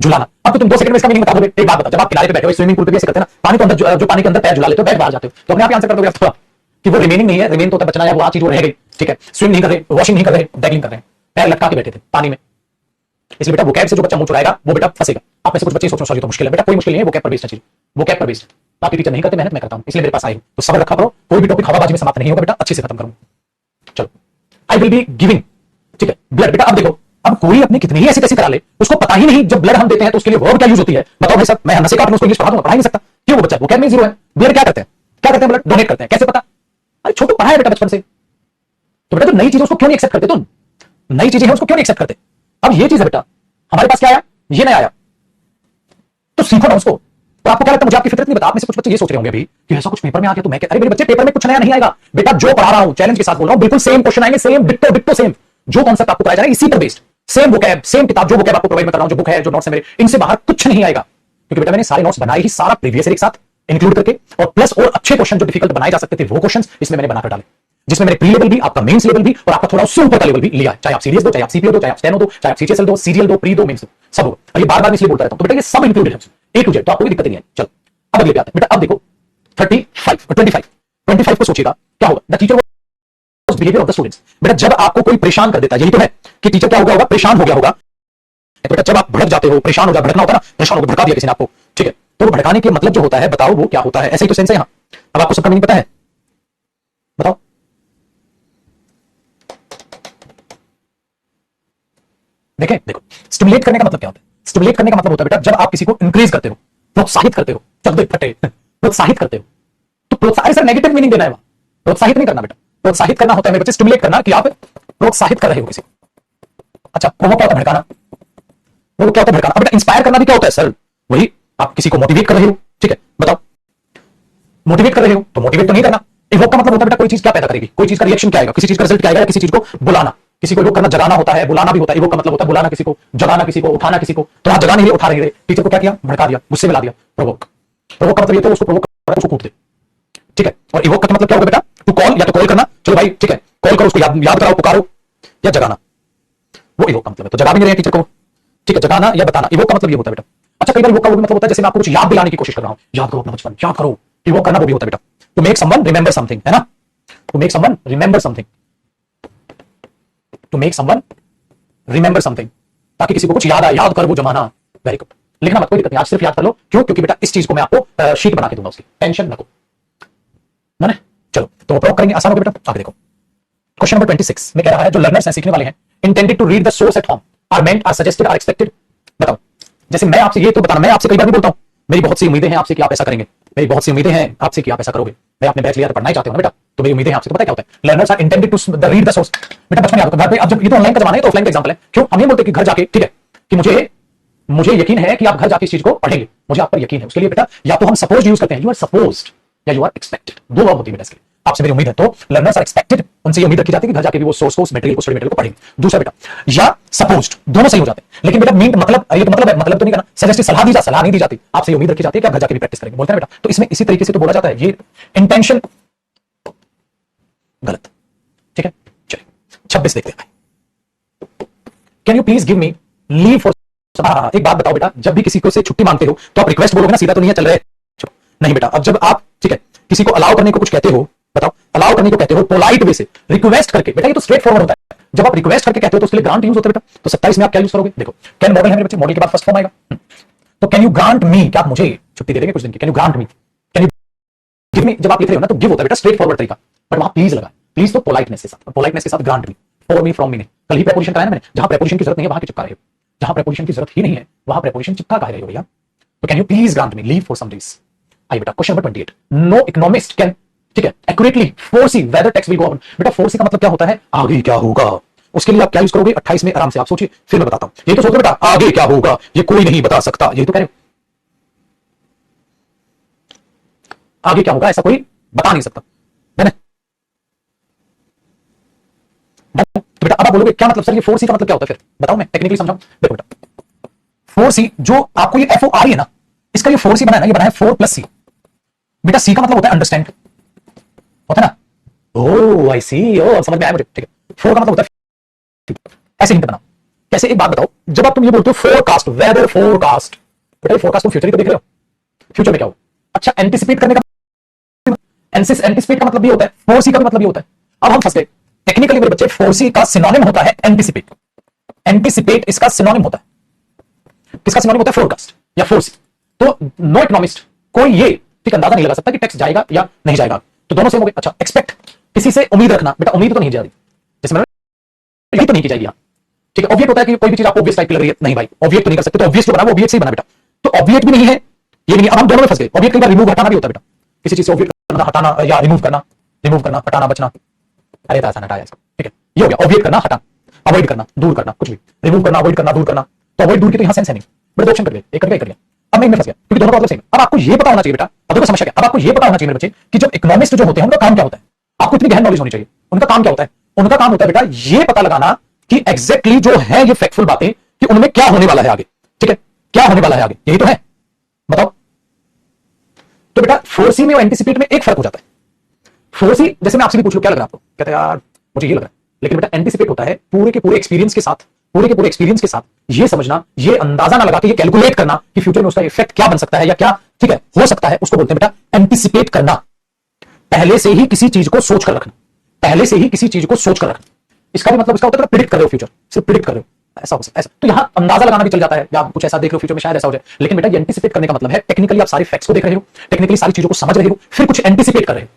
झुलाना। अब तो तुम 2 सेकंड में इसका मीनिंग बता दोगे। एक बात बता, जब आप किनारे पे बैठे हो स्विमिंग पूल पे भी ऐसे करते हैं ना, पानी के अंदर जो पानी के अंदर पैर झुला लेते हो, बैठ बाहर जाते हो, तो अपने आप आंसर कर दोगे आप कि वो रिमेनिंग नहीं है, रिमेन तो होता है बचना, या वो चीज वो रह गई, ठीक है। स्विम नहीं कर रहे, वॉशिंग नहीं कर रहे, डैगलिंग कर रहे हैं, पैर लटका के बैठे थे पानी में। इसलिए बेटा वोकैब से जो बच्चा मुंह चुराएगा वो बेटा फंसेगा। आप में से कुछ बच्चे सोच रहे हो तो मुश्किल है, बेटा कोई मुश्किल नहीं है, वोकैब पर बेस्ड चीज, वोकैब पर बेस्ड। आपकी टीचर नहीं करते मेहनत, मैं करता हूं, इसलिए मेरे पास आई हूं। तो सब्र रखा करो, कोई भी टॉपिक हवाबाजी में समाप्त नहीं होगा बेटा, अच्छे से खत्म करूंगा। चलो आई विल बी गिविंग, ठीक है, ब्लड। बेटा अब देखो, अब कोई अपने कितनी ही ऐसी तैसी करा ले, उसको पता ही नहीं जब ब्लड हम देते हैं तो उसके लिए वर्ब क्या यूज होती है। बताओ भाई साहब, मैं नशे का उसको इंग्लिश पढ़ा दूंगा, पढ़ा नहीं सकता, क्यों? वो बच्चा वोकैब में जीरो है। ब्लड क्या करते हैं, क्या करते हैं? ब्लड डोनेट करते हैं, कैसे पता? अरे छोटू पढ़ा है बेटा बचपन से, तो बेटा तो नई चीजों को क्यों नहीं एक्सेप्ट करते? तुम नई चीजें हैं उसको क्यों नहीं एक्सेप्ट करते? अब ये चीज है बेटा, हमारे पास क्या आया, ये नहीं आया, तो सीखो ना उसको। तो आपको क्या लगता है, मुझे आपकी फितरत नहीं बता। आप में से कुछ बच्चे ये सोच रहे होंगे अभी कि ऐसा कुछ पेपर में आ गया तो मैं क्या, अरे मेरे बच्चे पेपर में कुछ नया नहीं आएगा बेटा, जो पढ़ा रहा हूं चैलेंज के साथ बोल रहा हूं, बिल्कुल सेम क्वेश्चन आएंगे, सेम डिट्टो डिट्टो सेम, जो कॉन्सेप्ट आपको कराया जा रहा है इसी पर बेस्ड, सेम वोकैब, सेम किताब, जो वोकैब आपको प्रोवाइड कर रहा हूं, जो बुक है, जो नोट्स है मेरे, इनसे बाहर कुछ नहीं आएगा। क्योंकि बेटा मैंने सारे नोट्स बनाए ही सारा प्रीवियस ईयर एक साथ इंक्लूड करके, और प्लस और अच्छे क्वेश्चन जो डिफिकल्ट बनाए जा सकते थे वो क्वेश्चंस इसमें मैंने बनाकर डाले, जिसमें मैंने प्री लेवल भी, आपका मेंस लेवल भी, और आपका थोड़ा उससे ऊपर का लेवल भी लिया है। चाहे आप सीरियस दो, चाहे आप सीपीओ दो, चाहे आप स्टेनो दो, चाहे आप सीजीएसएल दो, सीरियल दो, प्री दो, मेंस दो, सब होगा। और ये बार-बार इसलिए बोलता रहता हूं, तो बेटा ये सब इंक्लूडेड है ए टू जेड, तो आपको कोई दिक्कत नहीं है। चलो अब अगले पे आते हैं बेटा। अब देखो 35 और 25 को सोचिएगा क्या होगा। The teacher was behaviour of the students. बेटा जब आपको कोई परेशान कर देता है, यही तो है कि टीचर क्या हो गया होगा, परेशान हो गया होगा। तो बेटा जब आप भड़क जाते हो, परेशान हो जाते, भड़कना होता है ना, परेशान हो भड़का दिया किसी ने आपको, ठीक है, तो वो भड़काने के मतलब जो होता है, बताओ वो क्या होता है? ऐसे ही तो सेंस है यहां। अब आपको सबका मीनिंग पता है, बताओ। देखें, देखो स्टिमुलेट करने का मतलब क्या होता है? स्टिमुलेट करने का मतलब होता है बेटा जब आप किसी को इंक्रीज करते हो, प्रोत्साहित करते हो, चल फटे प्रोत्साहित करते हो, तो प्रोत्साहित सर नेगेटिव मीनिंग देना है वहां, प्रोत्साहित नहीं करना बेटा। प्रोत्साहित करना होता है मेरे बच्चे, स्टिमुलेट करना, कि आप प्रोत्साहित कर रहे हो किसी को। अच्छा वो क्या होता है, भड़काना, वो क्या होता है भड़काना। अब बेटा इंस्पायर करना भी क्या होता है सर? वही आप किसी को मोटिवेट कर रहे हो, ठीक है, बताओ मोटिवेट कर रहे हो, तो मोटिवेट तो नहीं करना। इवोक का मतलब होता है बेटा कोई चीज क्या पैदा करेगी, कोई चीज का रिएक्शन क्या आएगा, किसी चीज का रिजल्ट क्या आएगा, किसी चीज को बुलाना, किसी को इवोक करना जगाना होता है, बुलाना भी होता है। इवोक का मतलब होता है बुलाना किसी को, जगाना किसी को, उठाना किसी को। तो आप जगा नहीं रहे, उठा रहे, टीचर को क्या किया, भड़का दिया, गुस्से में ला दिया, प्रोवोक। प्रोवोक का मतलब ये तो उसको प्रोवोक कर उसको कूट दे, ठीक है। और इवोक का मतलब क्या होगा बेटा, टू कॉल, या तो कॉल करना, चलो भाई ठीक है कॉल करो उसको, याद कराओ, पुकारो, या जगाना, वो इवोक का मतलब है। तो जगा भी नहीं रहे टीचर को, ठीक है, जगाना या बताना, इवोक का मतलब ये होता है बेटा। अच्छा कई बार इवोक का वो भी मतलब होता है जैसे मैं आपको कुछ याद दिलाने की कोशिश कर रहा हूं, याद करो अपना बचपन, याद करो, इवोक करना वो भी होता है बेटा। To make someone remember something, है ना, to make someone remember something, to make someone remember something, ताकि किसी को कुछ याद आए, याद कर वो जमाना। वेरी गुड, लिखना मत, कोई दिक्कत नहीं, आज सिर्फ याद कर लो। क्यों? क्योंकि बेटा इस चीज को मैं आपको शीट बना के दूंगा, उसकी टेंशन रखो ना। चलो तो प्रयोग करेंगे, आसान हो गया बेटा। आगे देखो क्वेश्चन नंबर 26 में कह रहा है जो लर्नर्स हैं, सीखने वाले हैं, intended to read the source at home, are meant, are suggested, are expected. बताओ, जैसे मैं आपसे ये तो बताना, मैं आपसे कई बार भी बोलता हूं, मेरी बहुत सी उम्मीदें हैं आपसे कि आप ऐसा करेंगे, मेरी बहुत सी उम्मीदें हैं आपसे कि आप ऐसा करोगे। मैं आपने बैच लिया तो पढ़ना ही चाहते हो ना बेटा, तो मेरी उम्मीदें हैं आपसे। तो पता क्या होता है, learners are intended to read the source. बेटा बचपन याद, घर पे, अब जब ये तो ऑनलाइन का जमाना है तो ऑफलाइन का एग्जांपल है। क्यों हम ये बोलते हैं कि घर जाके, ठीक है, कि मुझे यकीन है कि आप घर जाके इस चीज को पढ़ेंगे, मुझे आप पर यकीन है। उसके लिए बेटा या तो हम सपोज यूज करते हैं, यू आर सपोज्ड, या यू आर एक्सपेक्टेड, दो वर्ब होती है बेटा इसके लिए। आपसे मेरी उम्मीद है, तो लर्नर्स आर एक्सपेक्टेड, उनसे ये उम्मीद रखी जाती है कि घर जाके भी वो सोर्स को, उस मटेरियल को, स्टडी मटेरियल को पढ़ेंगे। दूसरा बेटा, या सपोज्ड, दोनों सही हो जाते हैं, लेकिन बेटा मीन मतलब, ये तो मतलब है, मतलब तो नहीं करना, सजेस्ट सलाह दी जा, सलाह नहीं दी जाती, आपसे ये उम्मीद रखी जाती है कि आप घर जाके भी प्रैक्टिस करेंगे, बोलते हैं बेटा। तो इसमें इसी तरीके से तो बोला जाता है, ये इंटेंशन गलत, ठीक है। चलिए 26 देखते हैं। Can you please give me leave for, एक बात बताओ बेटा, जब भी किसी को से छुट्टी मांगते हो तो आप रिक्वेस्ट बोलोगे ना, सीधा तो नहीं है चल रहे, नहीं बेटा। अब जब आप, ठीक है, किसी को अलाउ करने को कुछ कहते हो, बताओ अलाउ करने को कहते हो पोलाइट वे से, रिक्वेस्ट करके, बेटा ये तो स्ट्रेट फॉरवर्ड होता है। जब आप रिक्वेस्ट करके कहते हो तो उसके लिए ग्रांट यूज होता है बेटा। तो 27 में आप क्या यूज करोगे, देखो कैन मॉडल है मेरे बच्चे, मॉडल के बाद फर्स्ट फॉर्म आएगा। तो कैन यू ग्रांट मी, क्या आप मुझे छुट्टी दे देंगे कुछ दिन की, can you grant me, can you give me. जब आप लिख रहे हो ना तो गिव होता है बेटा, स्ट्रेट फॉरवर्ड तरीका, बट वहां प्लीज लगा, प्लीज तो पोलाइटनेस के साथ, पोलाइटनेस के साथ grant me, for me, from me नहीं। कल ही प्रेपोजिशन कराया ना मैंने, जहां प्रेपोजिशन की जरूरत नहीं है वहां की चिपका रहे हो, जहां प्रेपोजिशन की जरूरत ही नहीं है वहां प्रेपोजिशन चिपका कह रहे हो भैया। तो can you please grant me leave for some days. आइए बेटा question number 28, no economist can, ठीक है, accurately foresee whether tax will go up. बेटा फोरसी का मतलब क्या होता है, आगे क्या होगा। उसके लिए आप क्या यूज करोगे, 28 में आराम से आप सोचिए, फिर मैं बताता हूं। ये तो सोचो बेटा आगे क्या होगा, ये कोई नहीं बता सकता, ये तो कह रहे हो आगे क्या होगा, ऐसा कोई बता नहीं सकता, है ना। तो बेटा अब आप बोलोगे क्या मतलब सर, ये फोरसी का मतलब क्या होता है, फिर बताओ मैं टेक्निकली समझाऊं। देखो बेटा 4C जो आपको ये FO आ रही है ना, इसका ये 4C बना है ना, ये बना है 4+C। बेटा C का मतलब होता है अंडरस्टैंड, होता है ना। ओ आई सी, ओ समझ में आया मुझे, ठीक है। 4 का मतलब होता है ऐसे हिंट बनाओ। कैसे, एक बात बताओ, जब आप तुम ये बोलते हो फोरकास्ट, वेदर फोरकास्ट, बेटा ये फोरकास्ट तुम फ्यूचर ही तो देख रहे हो, फ्यूचर में क्या हो। अच्छा, एंटिसिपेट करने का, एंटिसिपेट का मतलब ये होता है, 4C का भी मतलब ये होता है। अब हम फंस गए टेक्निकली मेरे बच्चे, 4C का सिनोनिम होता है एंटिसिपेट। एंटिसिपेट इसका सिनोनिम होता है, किसका सिनोनिम होता है, फोरकास्ट या 4C। तो नो इकोनॉमिस्ट कोई ये ठीक अंदाजा नहीं लगा सकता कि टैक्स जाएगा या नहीं जाएगा, तो दोनों सेम हो गए। अच्छा, एक्सपेक्ट किसी से उम्मीद रखना, बेटा उम्मीद तो नहीं जा रही, जैसे मैंने यही तो नहीं की जाएगी यहाँ, ठीक है। ऑब्वियट होता है कि कोई भी चीज आपको ऑब्वियस टाइप की लग रही है, नहीं भाई ऑब्वियट तो नहीं कर सकते, तो ऑब्वियस जो बना वो ऑब्वियस ही बना बेटा, तो ऑब्वियट भी नहीं है, ये भी नहीं। अब हम दोनों में फंस गए। ऑब्वियट कई बार रिमूव हटाना भी होता है बेटा, किसी चीज से ऑब्वियट करना, हटाना या रिमूव करना, हटाना, बचना, अरे आसान हटाया इसको, ठीक है। ये हो गया ऑब्वियट करना, हटाना, अवॉइड करना, दूर करना, कुछ भी रिमूव करना, अवॉइड करना, दूर करना। तो अवॉइड दूर की तो यहाँ सेंस है नहीं, बड़े ऑप्शन कर लिए, एक करके कर लिया। अब मैं इनमें फंस गया क्योंकि दोनों का मतलब सेम। अब आपको ये पता होना चाहिए बेटा, अब देखो समस्या क्या, अब आपको ये पता होना चाहिए मेरे बच्चे कि जब इकोनॉमिस्ट जो होते हैं उनका काम क्या होता है, आपको इतनी गहन नॉलेज होनी चाहिए। उनका काम क्या होता है, उनका काम होता है बेटा ये पता लगाना कि एग्जैक्टली जो है ये फैक्टफुल बातें कि उनमें क्या होने वाला है आगे, ठीक है, क्या होने वाला है आगे, यही तो है, बताओ। तो बेटा 4C में और एंटिसिपेट में एक फर्क हो जाता है। 4C जैसे मैं आपसे भी पूछ लूं क्या लग रहा है आपको, कहते हैं यार मुझे ये लग रहा है, लेकिन बेटा एंटिसिपेट होता है पूरे के पूरे एक्सपीरियंस के साथ, पूरे के पूरे एक्सपीरियंस के साथ ये समझना, ये अंदाजा ना लगा के ये कैलकुलेट करना कि फ्यूचर में उसका इफेक्ट क्या बन सकता है या क्या, ठीक है, हो सकता है, उसको बोलते हैं बेटा एंटिसिपेट करना। पहले से ही किसी चीज को सोच कर रखना, पहले से ही किसी चीज को सोच कर रखना, इसका भी मतलब इसका होता है प्रिडिक्ट कर रहे हो फ्यूचर, सिर्फ प्रिडिक्ट कर रहे हो, ऐसा हो सकता है ऐसा। तो यहां अंदाजा लगाना भी चल जाता है, या आप कुछ ऐसा देख रहे हो फ्यूचर में शायद ऐसा हो जाए, लेकिन बेटा ये एंटिसिपेट करने का मतलब है टेक्निकली आप सारे फैक्ट्स को देख रहे हो, टेक्निकली सारी चीजों को समझ रहे हो, फिर कुछ एंटिसिपेट कर रहे हो,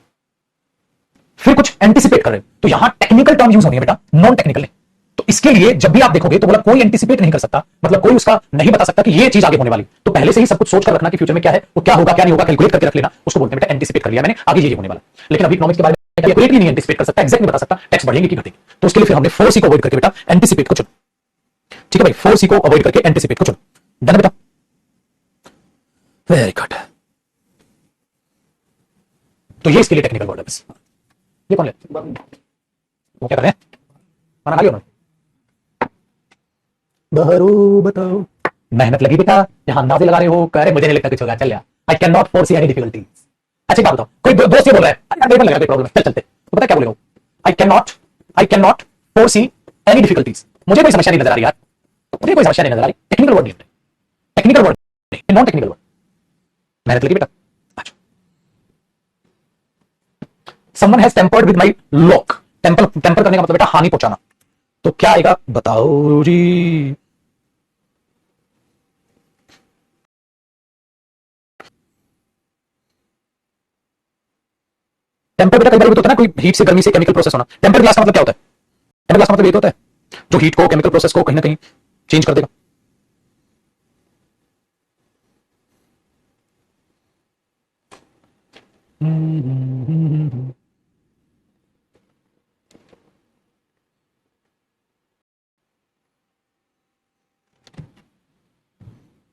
फिर कुछ एंटिसिपेट कर रहे हो। तो यहां टेक्निकल टर्म यूज होनी है बेटा, नॉन टेक्निकल नहीं। तो इसके लिए जब भी आप देखोगे तो बोला कोई एंटिसिपेट नहीं कर सकता, मतलब कोई उसका नहीं बता सकता कि ये चीज आगे होने वाली, तो पहले से ही सब कुछ सोच कर रखना कि फ्यूचर में क्या है, वो क्या होगा क्या नहीं होगा, कैलकुलेट करके रख लेना, उसको बोलते हैं बेटा एंटिसिपेट कर लिया मैंने, आगे ये होने वाला। लेकिन अभी इकोनॉमिक्स के बारे में कैलकुलेट ही नहीं एंटिसिपेट कर सकता, एग्जैक्ट नहीं बता सकता टैक्स बढ़ेंगे कि घटेंगे, तो उसके लिए फिर हमने 4C को अवॉइड करके बेटा एंटिसिपेट को चुना, ठीक है भाई, 4C को अवॉइड करके एंटिसिपेट को चुना, डन बेटा, वेरी गुड। तो ये इसके लिए टेक्निकल वर्ड है बस। ये कौन ले, वो क्या कर रहे हैं, खाना खा लिया उन्होंने, बहरू बताओ, मेहनत लगी बेटा, यहां अंदाजे लगा रहे हो, कह रहे मुझे नहीं लगता कुछ होगा, चल यार, I can not foresee any difficulties. अच्छी बात बताओ, कोई दोस्त ये बोल रहा है यार देखने लगा कोई प्रॉब्लम है, चल चलते, तो पता क्या बोलेगा, I can not foresee any difficulties, मुझे कोई समस्या नहीं नजर आ रही यार, मुझे कोई समस्या नहीं नजर आ रही। टेक्निकल वर्ड नहीं, टेक्निकल वर्ड नहीं, नॉन टेक्निकल वर्ड, मेहनत लगी बेटा। अच्छा, someone has tampered with my lock, tamper करने का मतलब बेटा हानि पहुंचाना, तो क्या आएगा बताओ जी, टेम्पर बेटा कई बार होता है ना, कोई हीट से गर्मी से केमिकल प्रोसेस होना। टेम्पर ग्लास का मतलब क्या होता है, टेम्पर ग्लास का मतलब ये होता है जो हीट को केमिकल प्रोसेस को कहीं ना कहीं चेंज कर देगा।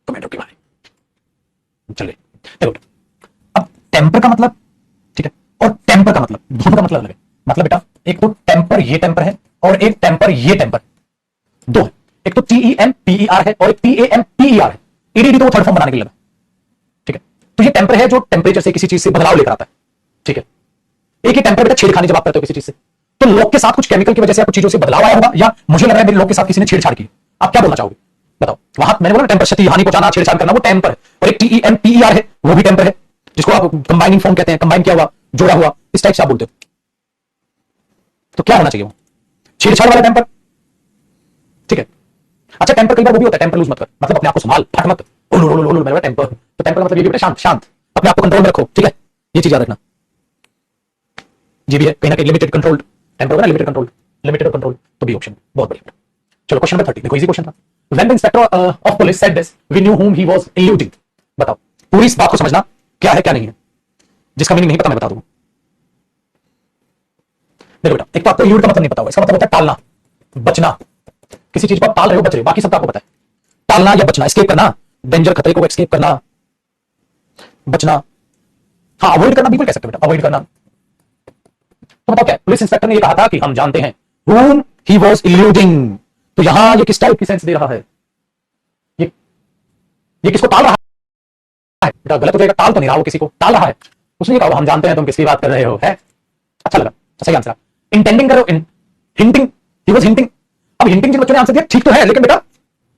कमेंट ओके भाई, चलिए देखो, अब टेम्पर का मतलब, ठीक है, और टेम्पर का मतलब, दोनों का मतलब अलग है। मतलब बेटा एक तो टेम्पर ये टेम्पर है और एक टेम्पर ये टेम्पर, दो है, एक तो TEMPER है और एक TAMPER है, EDD तो वो थर्ड फॉर्म बनाने के लिए लगा, ठीक है। तो ये टेम्पर है जो टेम्परेचर से किसी चीज से बदलाव लेकर आता है, ठीक है। एक ही टेम्पर बेटा छेड़खानी जब आप करते हो किसी चीज से, तो लोग के साथ कुछ केमिकल की वजह से कुछ चीजों से बदलाव आया होगा, या मुझे लग रहा है मेरे लोग के साथ किसी ने छेड़छाड़ की, आप क्या बोलना चाहोगे बताओ। वहां मैंने बोला टेम्पर क्षति हानि पहुंचाना, छेड़छाड़ करना, वो टेम्पर है। और एक TEMPER है, वो भी टेम्पर है, जिसको आप कंबाइनिंग फॉर्म कहते हैं, कंबाइन किया हुआ, जोड़ा हुआ, इस टाइप से आप बोलते हो। तो क्या होना चाहिए वो छेड़छाड़ वाला टेम्पर, ठीक है। अच्छा टेम्पर कई बार वो भी होता है, टेम्पर लूज मत कर, मतलब अपने आप को संभाल, फट मत, मेरा टेम्पर, तो टेम्पर मतलब ये भी बेटा शांत, शांत, अपने आप को कंट्रोल में रखो, ठीक है, ये चीज याद रखना। ये भी है कहीं ना कहीं लिमिटेड कंट्रोल, टेम्पर होगा ना लिमिटेड कंट्रोल, लिमिटेड कंट्रोल, तो बी ऑप्शन, बहुत बढ़िया। चलो क्वेश्चन नंबर 30, देखो इजी क्वेश्चन था। When the inspector of police said this we knew whom he was eluding, बताओ पूरी इस बात को समझना क्या है क्या नहीं है, जिसका मीनिंग नहीं पता मैं बता दूंगा। देखो बेटा एक तो आपको elude का मतलब नहीं पता होगा, इसका मतलब होता है टालना, बचना, किसी चीज को आप टाल रहे हो, बच रहे हो, बाकी सब आपको पता है। टालना या बचना, एस्केप करना, डेंजर खतरे को एस्केप करना, बचना, हाँ अवॉइड करना बिल्कुल कह सकते हो बेटा, अवॉइड करना। तो बताओ क्या, पुलिस इंस्पेक्टर ने ये कहा था कि हम जानते हैं whom he was eluding, तो यहां ये किस टाइप की सेंस दे रहा है, ये ये किसको टाल रहा है बेटा? गलत हो जाएगा, टाल तो नहीं रहा, वो किसी को टाल रहा है। उसने कहा हम जानते हैं तुम किसकी बात कर रहे हो, है अच्छा लगा, सही आंसर। इंटेंडिंग करो, हिंटिंग, ही वाज हिंटिंग। अब हिंटिंग जिन बच्चों ने आंसर दिया ठीक तो है, लेकिन बेटा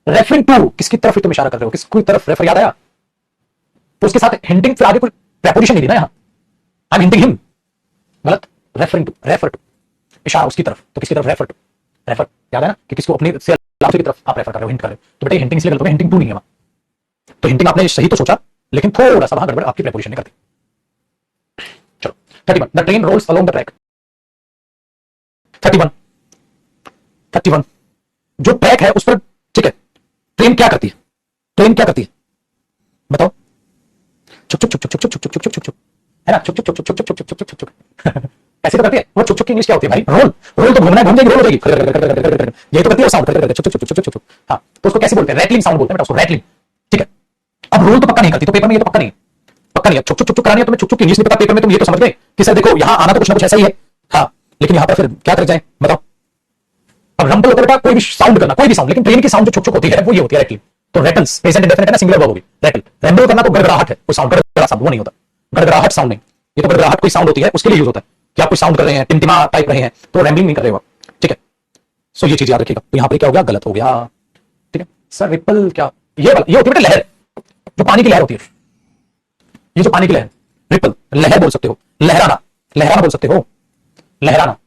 रेफरिंग टू, किसकी तरफ तुम इशारा कर रहे हो, किसकी तरफ रेफर याद आया? तो उसके साथ हिंटिंग फिर आगे कुछ प्रेपोजिशन नहीं दी ना यहां, आई एम हिंटिंग हिम, गलत। रेफरिंग टू, रेफर टू, इशारा उसकी तरफ, तो किसकी तरफ? रेफर टू, रेफर याद है ना कि किसको अपनी से अलावा की तरफ आप रेफर कर रहे हो, हिंट कर रहे हो। तो बेटा हिंटिंग इसलिए गलत हो गया, हिंटिंग टू नहीं है वहां। तो हिंटिंग आपने सही तो सोचा, लेकिन थोड़ा सा वहां गड़बड़ आपकी प्रेपोजिशन ने कर दी। चलो 31, the train rolls along the track. 31, 31, जो ट्रैक है उस पर, ठीक है, ट्रेन क्या करती है? ट्रेन क्या करती है बताओ? छुक छुक छुक छुक छुक छुक छुक छुक छुक छुक, है ना? छुक छुक छुक छुक छुक छुक छुक छुक छुक छुक, ऐसे तो करती है वो। छुक छुक की इंग्लिश क्या होती है भाई? रोल। रोल तो घूमना है, घूम जाएगी, रोल हो जाएगी, ये तो करती है साउंड, छुक छुक छुक छुक छुक। हाँ, तो उसको कैसे बोलते हैं? रैटलिंग साउंड बोलते हैं बेटा उसको, रैटलिंग, ठीक है। अब रोल तो पक्का नहीं करती, तो पेपर में ये तो पक्का नहीं है, पक्का नहीं है। छुक छुक छुक छुक करानी है तुम्हें, छुक छुक की इंग्लिश नहीं पता पेपर में, तुम ये तो समझ गए कि सर देखो यहां आना तो कुछ ना कुछ ऐसा ही है, हाँ, लेकिन यहां पर फिर क्या कर जाए बताओ? अब रंपल होता है बेटा कोई भी साउंड करना, कोई भी साउंड, लेकिन ट्रेन की साउंड जो छुक छुक होती है वो ये होती है रैटलिंग। तो रैटल्स प्रेजेंट इंडेफिनिट है ना, सिंगुलर वर्ब होगी रैटल। रैम्बल करना तो गड़गड़ाहट है, कोई साउंड, गड़गड़ा साउंड वो नहीं होता, गड़गड़ाहट साउंड नहीं। ये तो गड़गड़ाहट कोई साउंड होती है उसके लिए यूज होता है कि आप कोई साउंड कर रहे हैं, टिमटिमा टाइप रहे हैं, तो रैम्बलिंग नहीं कर रहे हो, ठीक है। सो ये चीज याद रखिएगा। तो यहां पर क्या हो गया? गलत हो गया, ठीक है। सर रिपल क्या? ये होती है बेटा लहर, जो पानी की लहर होती है, ये जो पानी की लहर, रिपल, लहर बोल सकते हो, लहराना, लहराना बोल सकते हो, लहराना,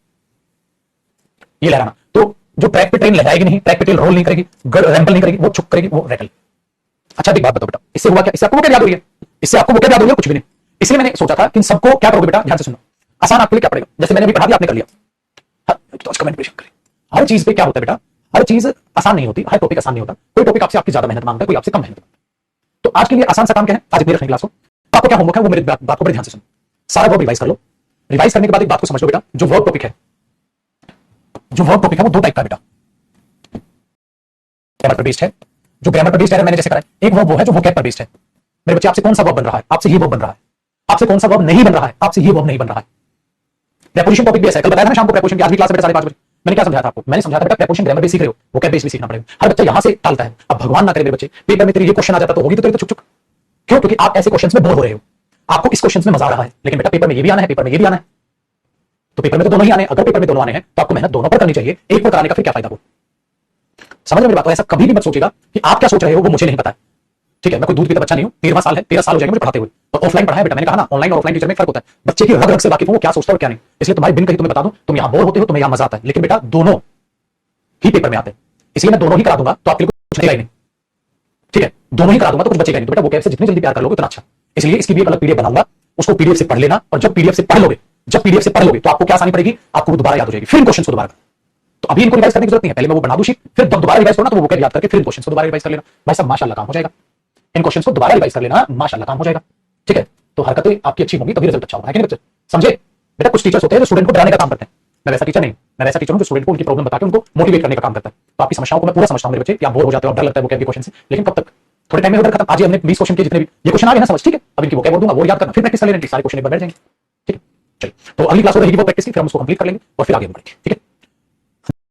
ये लहराना। तो जो ट्रैक पे ट्रेन लहराएगी नहीं, ट्रैक पे ट्रेन रोल नहीं करेगी, रैम्बल नहीं करेगी, वो छुक करेगी, वो रैटल। अच्छा एक बात बताओ बेटा, इससे हुआ क्या? इससे आपको वो क्या याद हो रही है? इससे आपको वो क्या याद हो रही है? कुछ भी नहीं। इसलिए मैंने सोचा था कि सबको क्या करोगे बेटा, ध्यान से सुनो, आसान आपके लिए क्या पड़ेगा, जैसे मैंने अभी पढ़ा दिया आपने कर लिया। हाँ, तो कमेंट पे करें। हर चीज पे क्या होता है बेटा, हर चीज आसान नहीं होती, हर टॉपिक आसान नहीं होता, कोई टॉपिक आपसे आपकी ज्यादा मेहनत मांगता है, कोई आपसे कम मेहनत। तो आज के लिए आसान सा काम क्या है, आज इतनी रखने क्लास को, आपको क्या होमवर्क है वो मेरी बात को बड़े ध्यान से सुनो। सारा वर्ब रिवाइज कर लो, रिवाइज करने के बाद एक बात को समझ लो बेटा, जो वर्ब टॉपिक है, जो वर्ब टॉपिक है वो दो टाइप का बेटा, ग्रामर पर बेस्ड है, जो ग्रामर पर बेस्ड है मैंने जैसे कहा, एक वर्ब वो है जो वोकैब पर बेस्ड है। मेरे बच्चे आपसे कौन सा वर्ब बन रहा है? आपसे ये वर्ब बन रहा है। आपसे कौन सा वर्ब नहीं बन रहा है? आपसे ये वर्ब नहीं बन रहा है। प्रेपोजिशन टॉपिक भी ऐसा है, कल बताया था ना शाम को प्रेपोजिशन की, आज भी क्लास में 5:30 बजे मैंने क्या समझाया था आपको? मैंने समझाया था बेटा प्रेपोजिशन ग्रामर बेस सीख रहे हो, वोकैब बेस भी सीखना पड़ेगा। हर बच्चा यहां से टालता है। अब भगवान ना करे मेरे बच्चे पेपर में तेरे ये क्वेश्चन आ जाता तो होगी तो तेरी तो चुक चुक। क्यों? क्योंकि आप ऐसे क्वेश्चंस में बोर हो रहे हो, आपको इस क्वेश्चंस में मजा आ रहा है, लेकिन बेटा पेपर में ये भी आना है, पेपर में ये भी आना है, तो पेपर में तो दोनों ही आने। अगर पेपर में दोनों आने हैं तो आपको मेहनत दोनों पर करनी चाहिए, एक पर कराने का फिर क्या फायदा? समझ मेरी बात? ऐसा कभी भी मत सोचिएगा कि आप क्या सोच रहे हो वो मुझे नहीं पता है, ठीक है। मैं कोई दूध पीता बच्चा नहीं हूं, 13वां साल है, 13 साल हो जाएंगे मुझे पढ़ाते हुए, और ऑफलाइन पढ़ा है बेटा। मैंने कहा ना ऑनलाइन और ऑफलाइन टीचर में फर्क होता है, बच्चे की रग रग से वाकिफ हूं, वो क्या सोचता है और क्या नहीं। इसलिए तुम्हारी बिन कही तुम्हें बता दूं, तुम यहां बोर होते हो, तुम्हें यहां मजा आता है, लेकिन बेटा दोनों ही पेपर में आते हैं, इसलिए मैं दोनों ही करा दूंगा, तो आपके लिए कुछ बचेगा ही नहीं, ठीक है। दोनों ही करा दूंगा तो कुछ बचेगा नहीं। तो बेटा वोकैब से जितनी जल्दी प्यार कर लोगे उतना अच्छा। इसलिए इसकी भी एक अलग पीडीएफ बनाऊंगा, उसको पीडीएफ से पढ़ लेना, और जब पीडीएफ से पढ़ लोगे, जब पीडीएफ से पढ़ लोगे तो आपको क्या आसानी पड़ेगी, आपको वो दोबारा याद हो जाएगी, फिर इन क्वेश्चन को दोबारा। तो अभी इनको रिवाइज करने की जरूरत नहीं है, पहले मैं वो बना दूं शीट, फिर जब दोबारा रिवाइज करना तो वो वोकैब याद करके फिर इन क्वेश्चन को दोबारा रिवाइज कर लेना। भाई साहब माशाल्लाह काम हो जाएगा, इन क्वेश्चंस को दोबारा रिवाइज कर लेना, माशाल्लाह काम हो जाएगा, ठीक है। तो हरकतें आपकी अच्छी होंगी तभी रिजल्ट अच्छा होगा, है कि नहीं बच्चे? समझे बेटा? कुछ टीचर्स होते हैं जो स्टूडेंट को डराने का काम करते हैं, मैं वैसा टीचर नहीं, मैं वैसा टीचर हूं जो स्टूडेंट को उनकी प्रॉब्लम बता के उनको मोटिवेट करने का काम करता है। तो आपकी समस्याओं को मैं पूरा समझता हूं मेरे बच्चे, कि आप बोर हो जाते हो और डर लगता है वोकैब के क्वेश्चन से, लेकिन कब तक? थोड़े टाइम में उधर खत्म। आज ही हमने 20 क्वेश्चन के जितने भी ये क्वेश्चन आ गए ना समझ, ठीक है। अब इनकी वोकैब बोल दूंगा, वो याद करना, फिर प्रैक्टिस कर लेना, सारे क्वेश्चन एक बार बैठ जाएंगे, ठीक है। चलिए, तो अगली क्लास हो रहेगी वो प्रैक्टिस की, फिर हम उसको कंप्लीट कर लेंगे और फिर आगे बढ़ेंगे, ठीक है।